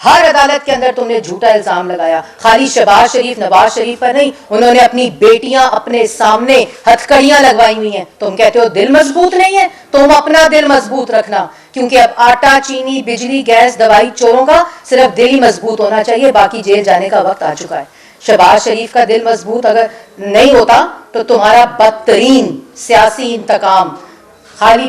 ہر عدالت کے اندر تم نے جھوٹا الزام لگایا. خالی شہباز شریف نواز شریف پر نہیں, انہوں نے اپنی بیٹیاں اپنے سامنے ہتھکڑیاں لگوائی ہوئی ہیں. تم کہتے ہو دل مضبوط نہیں ہے, تم اپنا دل مضبوط رکھنا, کیونکہ اب آٹا چینی بجلی گیس دوائی چوروں کا صرف دل ہی مضبوط ہونا چاہیے, باقی جیل جانے کا وقت آ چکا ہے. شہباز شریف کا دل مضبوط اگر نہیں ہوتا تو تمہارا بدترین سیاسی انتقام خالی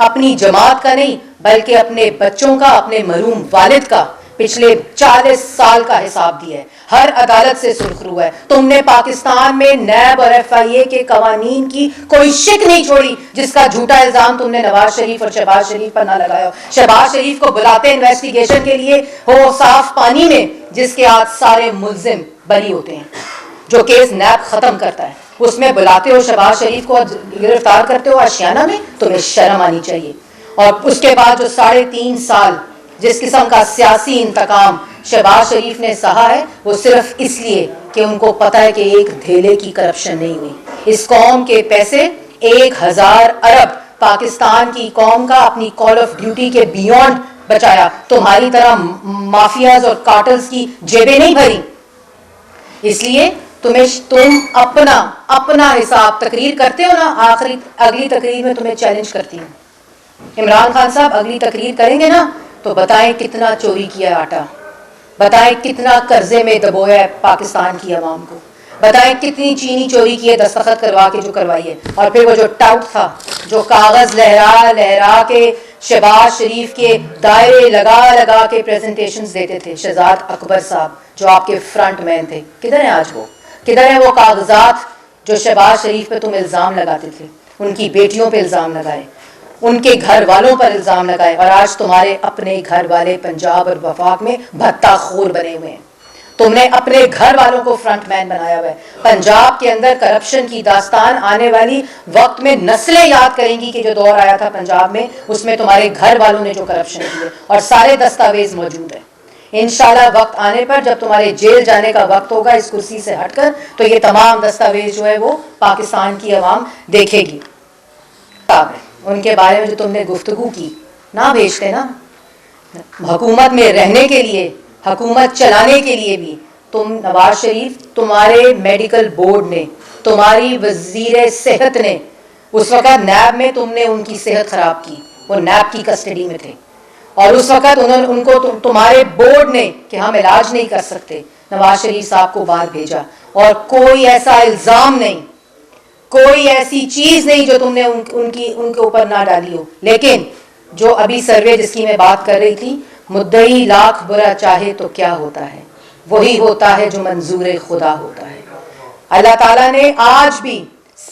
اپنی جماعت کا نہیں بلکہ اپنے بچوں کا, اپنے مرحوم والد کا پچھلے 40 سال کا حساب دیا ہے. ہر عدالت سے سرخرو ہے. تم نے پاکستان میں نیب اور FIA کے قوانین کی کوئی شک نہیں چھوڑی جس کا جھوٹا الزام تم نے نواز شریف اور شہباز شریف پر نہ لگایا ہو. شہباز شریف کو بلاتے انویسٹیگیشن کے لیے ہو صاف پانی میں, جس کے آج سارے ملزم بری ہوتے ہیں, جو کیس نیب ختم کرتا ہے, اس میں بلاتے ہو شہباز شریف کو گرفتار کرتے ہو آشیانہ میں. تمہیں شرم آنی چاہیے. اور اس کے بعد جو 3.5 سال جس قسم کا سیاسی انتقام شہباز شریف نے سہا ہے, وہ صرف اس لیے کہ ان کو پتا ہے کہ ایک دھیلے کی کرپشن نہیں ہوئی. اس قوم کے پیسے 1000 ارب پاکستان کی قوم کا اپنی کال آف ڈیوٹی کے بیونڈ بچایا. تمہاری طرح مافیاز اور کارٹلز کی جیبیں نہیں بھری. اس لیے تم اپنا حساب تقریر کرتے ہو نا, اگلی تقریر میں تمہیں چیلنج کرتی ہوں. عمران خان صاحب اگلی تقریر کریں گے نا تو بتائیں کتنا چوری کیا ہے آٹا, بتائیں کتنا قرضے میں دبویا ہے پاکستان کی عوام کو, بتائیں کتنی چینی چوری کی ہے دستخط کروا کے جو کروائی ہے. اور پھر وہ جو ٹاؤٹ تھا جو کاغذ لہرا لہرا کے شہباز شریف کے دائرے لگا کے پریزنٹیشنز دیتے تھے, شہزاد اکبر صاحب جو آپ کے فرنٹ مین تھے, کدھر ہیں آج وہ؟ کدھر ہیں وہ کاغذات جو شہباز شریف پہ تم الزام لگاتے تھے؟ ان کی بیٹیوں پہ الزام لگائے, ان کے گھر والوں پر الزام لگائے, اور آج تمہارے اپنے گھر والے پنجاب اور وفاق میں بھتہ خور بنے ہوئے ہیں. تم نے اپنے گھر والوں کو فرنٹ مین بنایا ہوا ہے. پنجاب کے اندر کرپشن کی داستان آنے والی وقت میں نسلیں یاد کریں گی کہ جو دور آیا تھا پنجاب میں, اس میں تمہارے گھر والوں نے جو کرپشن کی ہے, اور سارے دستاویز موجود ہیں. انشاءاللہ وقت آنے پر جب تمہارے جیل جانے کا وقت ہوگا اس کرسی سے ہٹ کر, تو یہ تمام دستاویز جو ہے وہ پاکستان کی عوام دیکھے گی. ان کے بارے میں جو تم نے گفتگو کی, نہ بھیجتے نا حکومت میں رہنے کے لیے, حکومت چلانے کے لیے بھی. تم نواز شریف, تمہارے میڈیکل بورڈ نے, تمہاری وزیر صحت نے, اس وقت نیب میں تم نے ان کی صحت خراب کی, وہ نیب کی کسٹڈی میں تھے, اور اس وقت انہوں نے ان کو تمہارے بورڈ نے کہ ہم علاج نہیں کر سکتے, نواز شریف صاحب کو باہر بھیجا. اور کوئی ایسا الزام نہیں, کوئی ایسی چیز نہیں جو تم نے ان کے اوپر نہ ڈالی ہو. لیکن جو ابھی سروے جس کی میں بات کر رہی تھی, مدعی لاکھ برا چاہے تو کیا ہوتا ہے, وہی ہوتا ہے جو منظور خدا ہوتا ہے. اللہ تعالیٰ نے آج بھی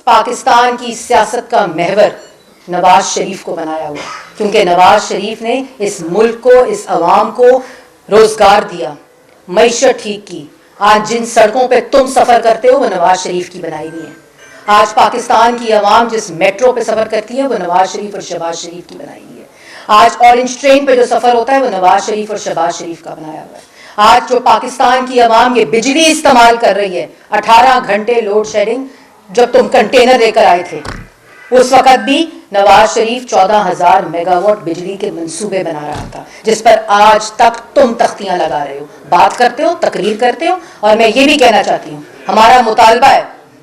پاکستان کی سیاست کا محور نواز شریف کو بنایا ہوا, کیونکہ نواز شریف نے اس ملک کو, اس عوام کو روزگار دیا, معیشت ٹھیک کی. آج جن سڑکوں پہ تم سفر کرتے ہو وہ نواز شریف کی بنائی ہوئی ہیں. آج پاکستان کی عوام جس میٹرو پہ سفر کرتی ہے وہ نواز شریف اور شہباز شریف کی بنائی ہوئی ہے. آج اورنج ٹرین پہ جو سفر ہوتا ہے وہ نواز شریف اور شہباز شریف کا بنایا ہوا ہے. آج جو پاکستان کی عوام یہ بجلی استعمال کر رہی ہے, 18 گھنٹے لوڈ شیڈنگ, جب تم کنٹینر لے کر آئے تھے اس وقت بھی نواز شریف 14,000 میگا واٹ بجلی کے منصوبے بنا رہا تھا, جس پر آج تک تم تختیاں لگا رہے ہو, بات کرتے ہو, تقریر کرتے ہو. اور میں یہ بھی کہنا چاہتی ہوں, ہمارا مطالبہ ہے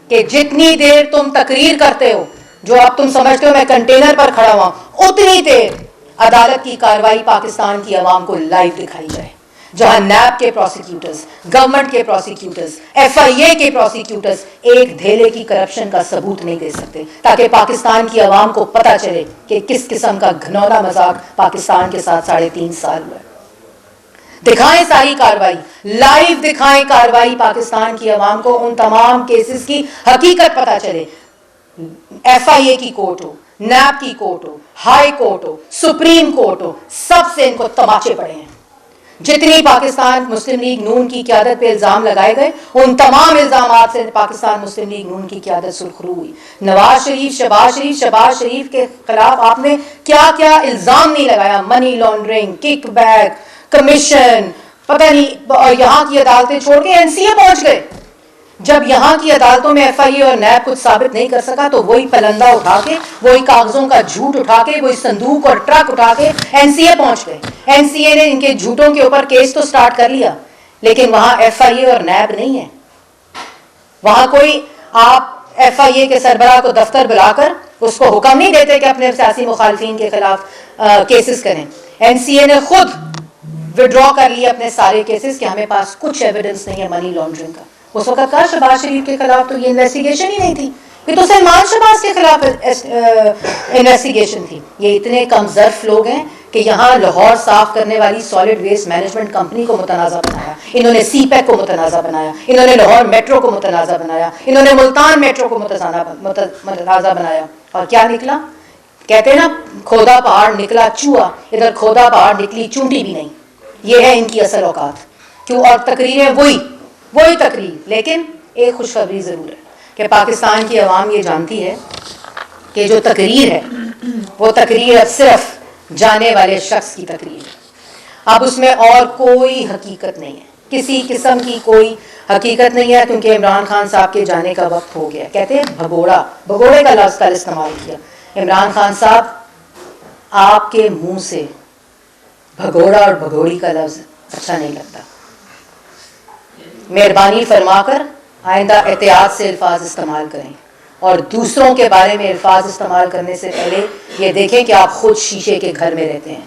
کہ جتنی دیر تم تقریر کرتے ہو, جو اب تم سمجھتے ہو میں کنٹینر پر کھڑا ہوا, اتنی دیر عدالت کی کارروائی پاکستان کی عوام کو لائیو دکھائی جائے, جہاں نیب کے پروسیکیوٹرز, گورنمنٹ کے پروسیکیوٹرز, FIA کے پروسیکیوٹرز ایک دھیلے کی کرپشن کا ثبوت نہیں دے سکتے, تاکہ پاکستان کی عوام کو پتہ چلے کہ کس قسم کا گھنونا مذاق پاکستان کے ساتھ 3.5 سال ہوا ہے. دکھائیں ساری کاروائی, لائیو دکھائیں کاروائی پاکستان کی عوام کو, ان تمام کیسز کی حقیقت پتہ چلے. FIA کی کورٹ ہو, نیب کی کورٹ ہو, ہائی کورٹ ہو, سپریم کورٹ ہو, سب سے ان کو تماچے پڑے ہیں. جتنی پاکستان مسلم لیگ نون کی قیادت پہ الزام لگائے گئے, ان تمام الزامات سے پاکستان مسلم لیگ نون کی قیادت سرخرو ہوئی. نواز شریف, شہباز شریف کے خلاف آپ نے کیا کیا الزام نہیں لگایا, money laundering, kickback, commission, پتہ نہیں, یہاں کی عدالتیں چھوڑ کے NCA پہنچ گئے. جب یہاں کی عدالتوں میں ایف آئی اے اور نیب کچھ ثابت نہیں کر سکا تو وہی پلندہ اٹھا کے, وہی کاغذوں کا جھوٹ اٹھا کے, وہی صندوق اور ٹرک اٹھا کے این سی اے پہنچ گئے. این سی اے نے ان کے جھوٹوں کے اوپر کیس تو سٹارٹ کر لیا, لیکن وہاں ایف آئی اے اور نیب نہیں ہے. وہاں کوئی آپ ایف آئی اے کے سربراہ کو دفتر بلا کر اس کو حکم نہیں دیتے کہ اپنے سیاسی مخالفین کے خلاف کیسز کریں. این سی اے نے خود وڈرا کر لیا اپنے سارے کیسز کہ ہمیں پاس کچھ ایویڈنس نہیں ہے منی لانڈرنگ کا. اس وقت کہا شہباز شریف کے خلاف تو یہ انویسٹیگیشن ہی نہیں تھی, یہ تو سلمان شہباز کے خلاف انویسٹیگیشن تھی. یہ اتنے کم ظرف لوگ ہیں کہ یہاں لاہور صاف کرنے والی سالڈ ویسٹ مینجمنٹ کمپنی کو متنازع بنایا, انہوں نے سی پیک کو متنازع بنایا, انہوں نے لاہور میٹرو کو متنازع بنایا, انہوں نے ملتان میٹرو کو متنازع بنایا. اور کیا نکلا؟ کہتے ہیں نا کھودا پہاڑ نکلا چوہا, ادھر کھودا پہاڑ نکلی چونٹی بھی نہیں. یہ ہے ان کی اصل اوقات. کیوں؟ اور تقریریں وہی تقریر. لیکن ایک خوشخبری ضرور ہے کہ پاکستان کی عوام یہ جانتی ہے کہ جو تقریر ہے وہ تقریر اب صرف جانے والے شخص کی تقریر ہے. اب اس میں اور کوئی حقیقت نہیں ہے, کسی قسم کی کوئی حقیقت نہیں ہے, کیونکہ عمران خان صاحب کے جانے کا وقت ہو گیا. کہتے ہیں بھگوڑے کا لفظ کل استعمال کیا. عمران خان صاحب, آپ کے منہ سے بھگوڑا اور بھگوڑی کا لفظ اچھا نہیں لگتا. مہربانی فرما کر آئندہ احتیاط سے الفاظ استعمال کریں, اور دوسروں کے بارے میں الفاظ استعمال کرنے سے پہلے یہ دیکھیں کہ آپ خود شیشے کے گھر میں رہتے ہیں.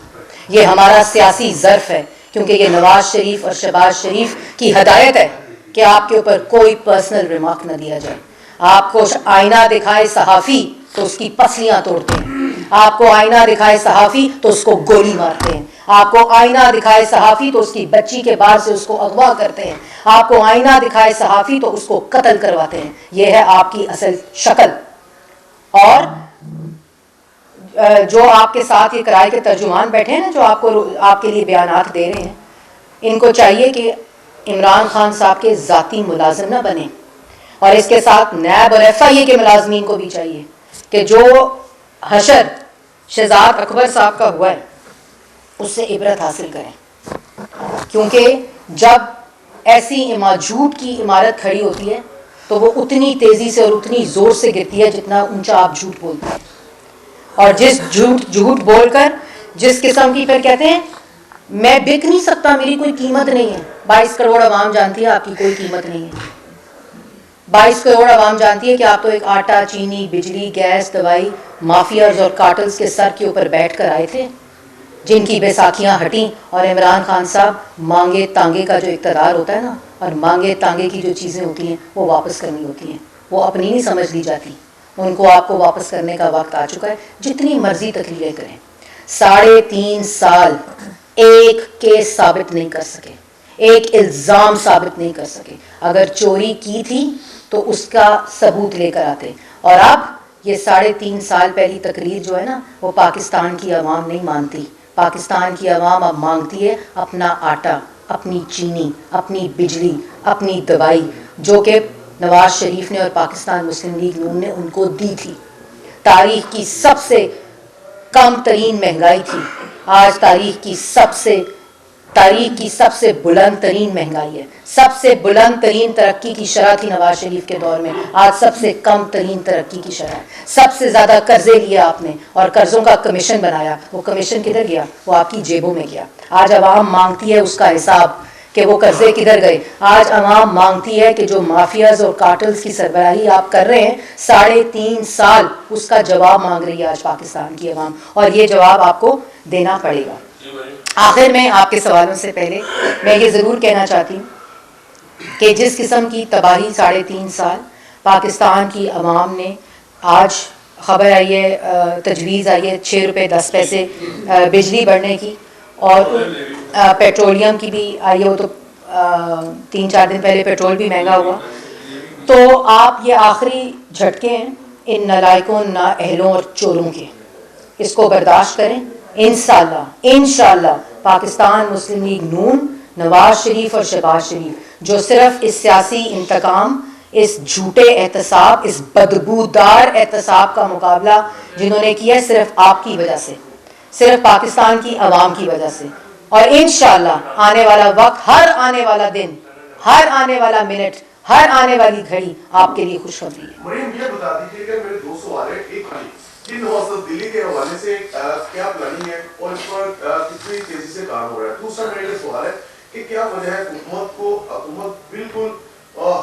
یہ ہمارا سیاسی ظرف ہے, کیونکہ یہ نواز شریف اور شہباز شریف کی ہدایت ہے کہ آپ کے اوپر کوئی پرسنل ریمارک نہ دیا جائے. آپ کو آئینہ دکھائے صحافی تو اس کی پسلیاں توڑتے ہیں, آپ کو آئینہ دکھائے صحافی تو اس کو گولی مارتے ہیں, آپ کو آئینہ دکھائے صحافی تو اس کی بچی کے بال سے اس کو اغوا کرتے ہیں, آپ کو آئینہ دکھائے صحافی تو اس کو قتل کرواتے ہیں. یہ ہے آپ کی اصل شکل. اور جو آپ کے ساتھ یہ کرائے کے ترجمان بیٹھے ہیں نا, جو آپ کے لیے بیانات دے رہے ہیں, ان کو چاہیے کہ عمران خان صاحب کے ذاتی ملازم نہ بنیں, اور اس کے ساتھ نیب اور ایف آئی اے کے ملازمین کو بھی چاہیے کہ جو حشر شہزاد اکبر صاحب کا ہوا ہے اس سے عبرت حاصل کریں. کیونکہ جب ایسی جھوٹ کی عمارت کھڑی ہوتی ہے تو وہ اتنی تیزی سے اور اتنی زور سے گرتی ہے جتنا اونچا آپ جھوٹ بولتے ہیں. اور جس جھوٹ بول کر جس قسم کی پھر کہتے ہیں میں بک نہیں سکتا, میری کوئی قیمت نہیں ہے. 22 کروڑ عوام جانتی ہے آپ کی کوئی قیمت نہیں ہے. 22 کروڑ عوام جانتی ہے کہ آپ تو ایک آٹا, چینی, بجلی, گیس, دوائی مافیاز اور کارٹلز کے سر کے اوپر بیٹھ کر آئے تھے, جن کی بیساکھیاں ہٹیں. اور عمران خان صاحب مانگے تانگے کا جو اقتدار ہوتا ہے نا, اور مانگے تانگے کی جو چیزیں ہوتی ہیں وہ واپس کرنی ہوتی ہیں, وہ اپنی نہیں سمجھ لی جاتی. ان کو آپ کو واپس کرنے کا وقت آ چکا ہے. جتنی مرضی تقریریں کریں, 3.5 سال ایک کیس ثابت نہیں کر سکے, ایک الزام ثابت نہیں کر سکے. اگر چوری کی تھی تو اس کا ثبوت لے کر آتے. اور اب یہ 3.5 سال پہلی تقریر جو ہے نا, وہ پاکستان کی عوام نہیں مانتی. پاکستان کی عوام اب مانگتی ہے اپنا آٹا, اپنی چینی, اپنی بجلی, اپنی دوائی, جو کہ نواز شریف نے اور پاکستان مسلم لیگ نون نے ان کو دی تھی. تاریخ کی سب سے کم ترین مہنگائی تھی, آج تاریخ کی سب سے بلند ترین مہنگائی ہے. سب سے بلند ترین ترقی کی شرح تھی نواز شریف کے دور میں, آج سب سے کم ترین ترقی کی شرح ہے. سب سے زیادہ قرضے لیے آپ نے اور قرضوں کا کمیشن بنایا, وہ کمیشن کدھر گیا؟ وہ آپ کی جیبوں میں گیا. آج عوام مانگتی ہے اس کا حساب کہ وہ قرضے کدھر گئے. آج عوام مانگتی ہے کہ جو مافیاز اور کارٹلز کی سربراہی آپ کر رہے ہیں 3.5 سال, اس کا جواب مانگ رہی ہے آج پاکستان کی عوام, اور یہ جواب آپ کو دینا پڑے گا. آخر میں آپ کے سوالوں سے پہلے میں یہ ضرور کہنا چاہتی ہوں کہ جس قسم کی تباہی 3.5 سال پاکستان کی عوام نے, آج خبر آئی ہے, تجویز آئی ہے 6 روپے 10 پیسے بجلی بڑھنے کی, اور پیٹرولیم کی بھی آئی ہے. وہ تو 3-4 دن پہلے پیٹرول بھی مہنگا ہوا. تو آپ یہ آخری جھٹکے ہیں ان نالائکوں, نااہلوں اور چوروں کے, اس کو برداشت کریں. انشاءاللہ پاکستان مسلم لیگ نون, نواز شریف اور شہباز شریف جو صرف اس سیاسی انتقام, اس جھوٹے احتساب, اس بدبودار احتساب کا مقابلہ جنہوں نے کیا صرف آپ کی وجہ سے, صرف پاکستان کی عوام کی وجہ سے. اور انشاءاللہ آنے والا وقت, ہر آنے والا دن, ہر آنے والا منٹ, ہر آنے والی گھڑی آپ کے لیے خوشخبری ہے. مریم یہ بتا دیجیے کہ میرے دو سوال ہیں. ایک یہ نواز دلی کے حوالے سے کیا پلاننگ ہے اور اس پر کتنی تیزی سے کام ہو رہا ہے. دوسرا میرا یہ سوال ہے کہ کیا وجہ ہے حکومت بالکل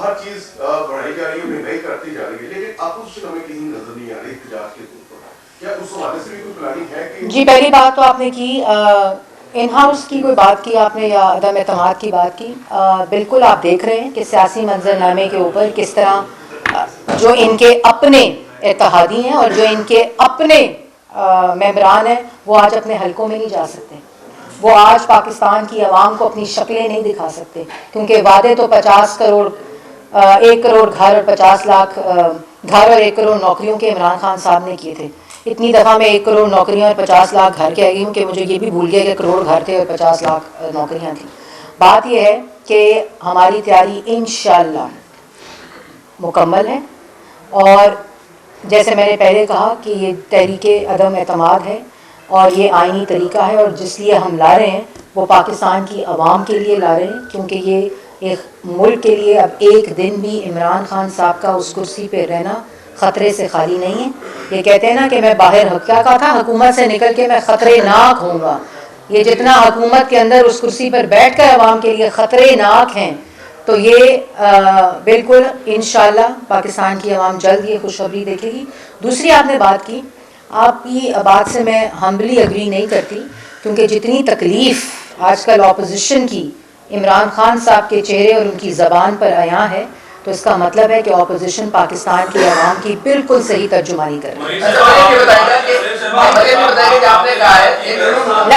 ہر چیز بڑھائی جا رہی ہے, مہنگائی کرتی جا رہی ہے, لیکن اپوزیشن ہمیں کہیں نظر نہیں آ رہی احتجاج کے طور پر. کیا اس حوالے سے بھی کوئی پلاننگ ہے کہ جی پہلی بات تو آپ نے کی ان ہاؤس کی کوئی بات کی آپ نے یا عدم اعتماد کی بات کی. بالکل آپ دیکھ رہے ہیں کہ سیاسی منظر نامے کے اوپر کس طرح جو ان کے اپنے اتحادی ہیں اور جو ان کے اپنے ممبران ہیں وہ آج اپنے حلقوں میں نہیں جا سکتے. وہ آج پاکستان کی عوام کو اپنی شکلیں نہیں دکھا سکتے کیونکہ وعدے تو 50 کروڑ 1 کروڑ گھر اور 50 لاکھ گھر اور 1 کروڑ نوکریوں کے عمران خان صاحب نے کیے تھے. اتنی دفعہ میں 1 کروڑ نوکریاں اور 50 لاکھ گھر کہہ گئی ہوں کہ مجھے یہ بھی بھول گیا کہ کروڑ گھر تھے اور 50 لاکھ نوکریاں تھیں. بات یہ ہے کہ ہماری تیاری انشاءاللہ مکمل ہے اور جیسے میں نے پہلے کہا کہ یہ تحریک عدم اعتماد ہے اور یہ آئینی طریقہ ہے اور جس لیے ہم لا رہے ہیں وہ پاکستان کی عوام کے لیے لا رہے ہیں کیونکہ یہ ایک ملک کے لیے اب ایک دن بھی عمران خان صاحب کا اس کرسی پہ رہنا خطرے سے خالی نہیں ہے. یہ کہتے ہیں نا کہ میں باہر کیا کہا تھا حکومت سے نکل کے میں خطرے ناک ہوں گا. یہ جتنا حکومت کے اندر اس کرسی پر بیٹھ کر عوام کے لیے خطرے ناک ہیں تو یہ بالکل انشاءاللہ پاکستان کی عوام جلد یہ خوشخبری دیکھے گی. دوسری آپ نے بات کی, آپ کی بات سے میں ہمبلی اگری نہیں کرتی کیونکہ جتنی تکلیف آج کل اپوزیشن کی عمران خان صاحب کے چہرے اور ان کی زبان پر عیاں ہے تو اس کا مطلب ہے کہ اپوزیشن پاکستان کی عوام کی بالکل صحیح ترجمانی کر رہی ہے.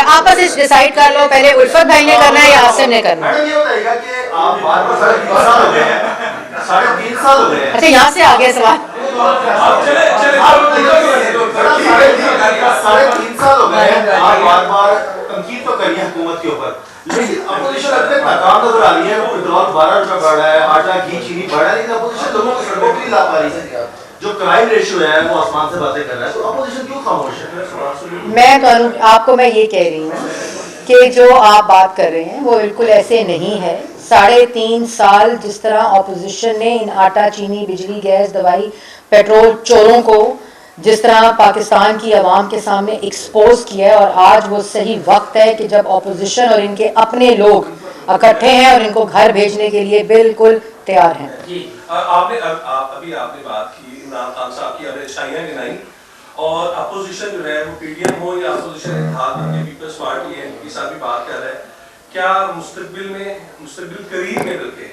آپ بس ڈیسائیڈ کر لو پہلے الفت بھائی نے کرنا ہے یا آصف نے کرنا ہے. اچھا یہاں سے آگے سوال. 3.5 سال ہو گئے ہیں آپ بار تنقید تو کری ہے حکومت کے اوپر لیکن اپوزیشن اب تک ناکام نظر آ رہی ہے. پیٹرول 12 روپے بڑھ رہا ہے, آٹا گھی چینی بڑھ رہا ہے, لیکن اپوزیشن لوگوں کو سڑکوں پہ نہیں لا پا رہی ہے. جو کرائم ریشیو ہے وہ آسمان سے باتیں کر رہا ہے, تو اپوزیشن کیوں خاموش ہے؟ میں آپ کو میں یہ کہہ رہی ہوں کہ جو آپ بات کر رہے ہیں وہ بالکل ایسے نہیں ہے. 3.5 سال جس طرح اپوزیشن نے ان آٹا چینی بجلی گیس دوائی پیٹرول چوروں کو جس طرح پاکستان کی عوام کے سامنے ایکسپوز کیا ہے اور آج وہ صحیح وقت ہے کہ جب اپوزیشن اور ان کے اپنے لوگ اکٹھے ہیں اور ان کو گھر بھیجنے کے لیے بالکل تیار ہیں. ابھی آپ نے بات کی عمران خان صاحب کی اچھائیاں گنائی اور اپوزیشن جو ہے وہ پی ڈی ایم ہو یا اپوزیشن اتحاد کے پیپلز پارٹی ہے کی ساتھ بھی بات کر رہا ہے, کیا مستقبل قریب میں بلکہ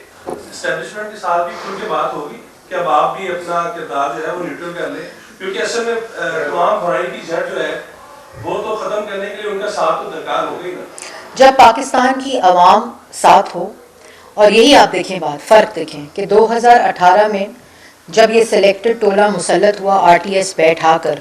اسٹیبلشمنٹ کے ساتھ بھی کھل کے بات ہوگی کہ اب آپ بھی اپنا کردار جو ہے وہ نیوٹرل کر لیں کیونکہ اصل میں تمام برائی کی جڑ جو ہے وہ تو ختم کرنے کے لیے ان کا ساتھ تو درکار ہو گئی نا. جب پاکستان کی عوام ساتھ ہو اور یہی آپ دیکھیں بات فرق دیکھیں کہ 2018 میں جب یہ سلیکٹڈ ٹولہ مسلط ہوا آر ٹی ایس بیٹھا کر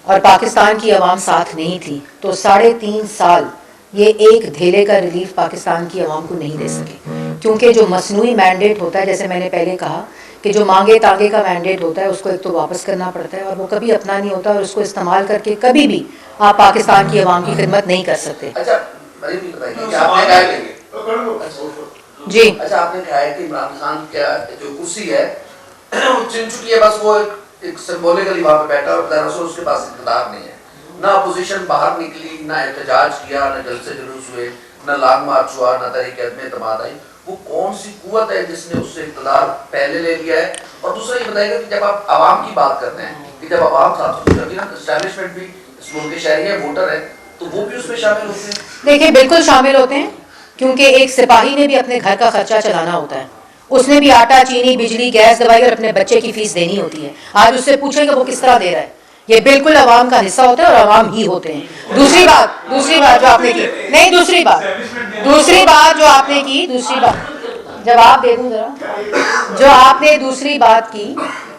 اور پاکستان کی عوام ساتھ نہیں تھی تو 3.5 سال یہ ایک دھیلے کا ریلیف پاکستان کی عوام کو نہیں دے سکے کیونکہ جو مصنوعی مینڈیٹ ہوتا ہے جیسے میں نے پہلے کہا کہ جو مانگے تانگے کا مینڈیٹ ہوتا ہے اس کو ایک تو واپس کرنا پڑتا ہے اور وہ کبھی اپنا نہیں ہوتا اور اس کو استعمال کر کے کبھی بھی آپ پاکستان کی عوام کی خدمت نہیں کر سکتے. جی اچھا آپ نے کہا ہے کہ عمران خان کا جو کرسی ہے وہ چن چکی ہے, بس وہ ایک سمبولکلی وہاں پہ بیٹھا اور دراصل اس کے پاس اقتدار نہیں ہے. نہ اپوزیشن باہر نکلی, نہ احتجاج کیا, نہ جلسے جلوس ہوئے, نہ لانگ مارچ ہوا, نہ تحریک عدم اعتماد آئی. وہ کون سی قوت ہے جس نے اس سے اقتدار پہلے لے لیا ہے؟ اور دوسرا یہ بتائیے گا کہ جب آپ عوام کی بات کرتے ہیں کہ جب عوام ساتھ ہوتی ہے نا اسٹیبلشمنٹ بھی اس ملک کے شہری ہیں, ووٹر ہیں, تو وہ بھی اس میں شامل ہوتے ہیں. دیکھیے بالکل شامل ہوتے ہیں کیونکہ ایک سپاہی نے بھی اپنے گھر کا خرچہ چلانا ہوتا ہے, اس نے بھی آٹا چینی بجلی گیس دوائی اور اپنے بچے کی فیس دینی ہوتی ہے. آج اس سے پوچھیں کہ وہ کس طرح دے رہا ہے, یہ بالکل عوام کا حصہ ہوتا ہے اور عوام ہی ہوتے ہیں. دوسری بات جو آپ نے کی نہیں دوسری بات جو آپ نے کی جواب دے دوں ذرا, جو آپ نے دوسری بات کی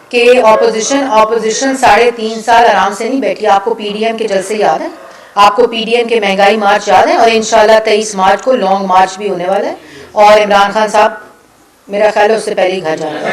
کہ اپوزیشن 3.5 سال آرام سے نہیں بیٹھی. آپ کو پی ڈی ایم کے جلسے یاد ہے, آپ کو پی ڈی ایم کے مہنگائی مارچ یاد ہے, اور انشاءاللہ 23 مارچ کو لانگ مارچ بھی ہونے والا ہے اور عمران خان صاحب میرا خیال ہے اس سے پہلے ہی گھر جانا ہے.